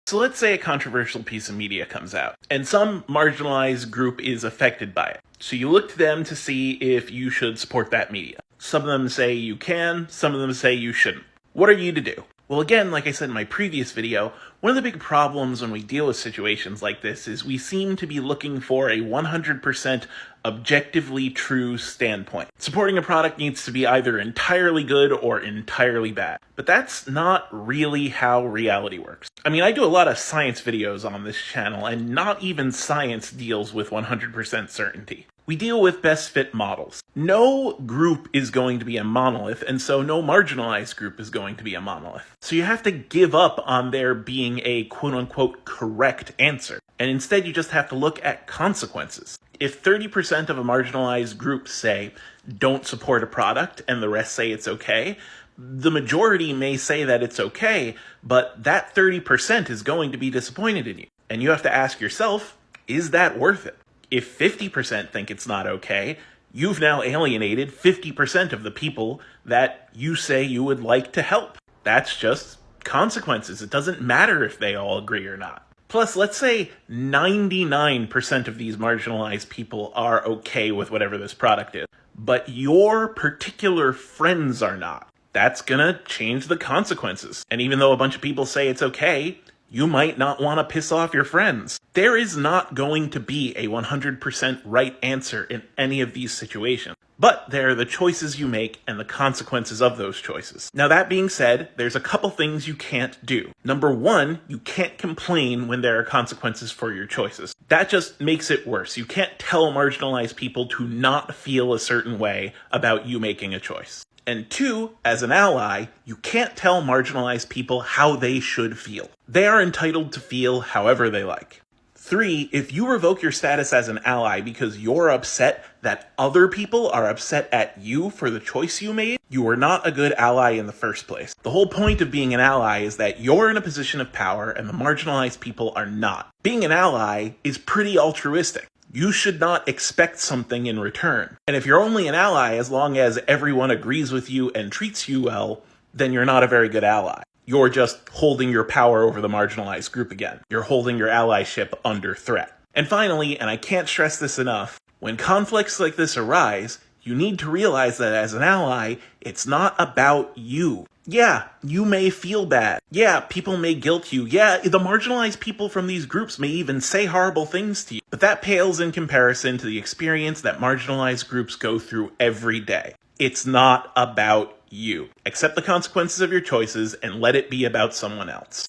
So let's say a controversial piece of media comes out, and some marginalized group is affected by it. So you look to them to see if you should support that media. Some of them say you can, some of them say you shouldn't. What are you to do? Well, again, like I said in my previous video, one of the big problems when we deal with situations like this is we seem to be looking for a 100% objectively true standpoint. Supporting a product needs to be either entirely good or entirely bad. But that's not really how reality works. I mean, I do a lot of science videos on this channel, and not even science deals with 100% certainty. We deal with best fit models. No group is going to be a monolith, and so no marginalized group is going to be a monolith. So you have to give up on there being a quote-unquote correct answer, and instead you just have to look at consequences. If 30% of a marginalized group say, don't support a product, and the rest say it's okay, the majority may say that it's okay, but that 30% is going to be disappointed in you. And you have to ask yourself, is that worth it? If 50% think it's not okay, you've now alienated 50% of the people that you say you would like to help. That's just consequences. It doesn't matter if they all agree or not. Plus, let's say 99% of these marginalized people are okay with whatever this product is, but your particular friends are not. That's gonna change the consequences. And even though a bunch of people say it's okay, you might not want to piss off your friends. There is not going to be a 100% right answer in any of these situations. But there are the choices you make and the consequences of those choices. Now that being said, there's a couple things you can't do. Number one, you can't complain when there are consequences for your choices. That just makes it worse. You can't tell marginalized people to not feel a certain way about you making a choice. And two, as an ally, you can't tell marginalized people how they should feel. They are entitled to feel however they like. Three, if you revoke your status as an ally because you're upset that other people are upset at you for the choice you made, you are not a good ally in the first place. The whole point of being an ally is that you're in a position of power and the marginalized people are not. Being an ally is pretty altruistic. You should not expect something in return. And if you're only an ally as long as everyone agrees with you and treats you well, then you're not a very good ally. You're just holding your power over the marginalized group again. You're holding your allyship under threat. And finally, and I can't stress this enough, when conflicts like this arise, you need to realize that as an ally, it's not about you. Yeah, you may feel bad. Yeah, people may guilt you. Yeah, the marginalized people from these groups may even say horrible things to you. But that pales in comparison to the experience that marginalized groups go through every day. It's not about you. Accept the consequences of your choices and let it be about someone else.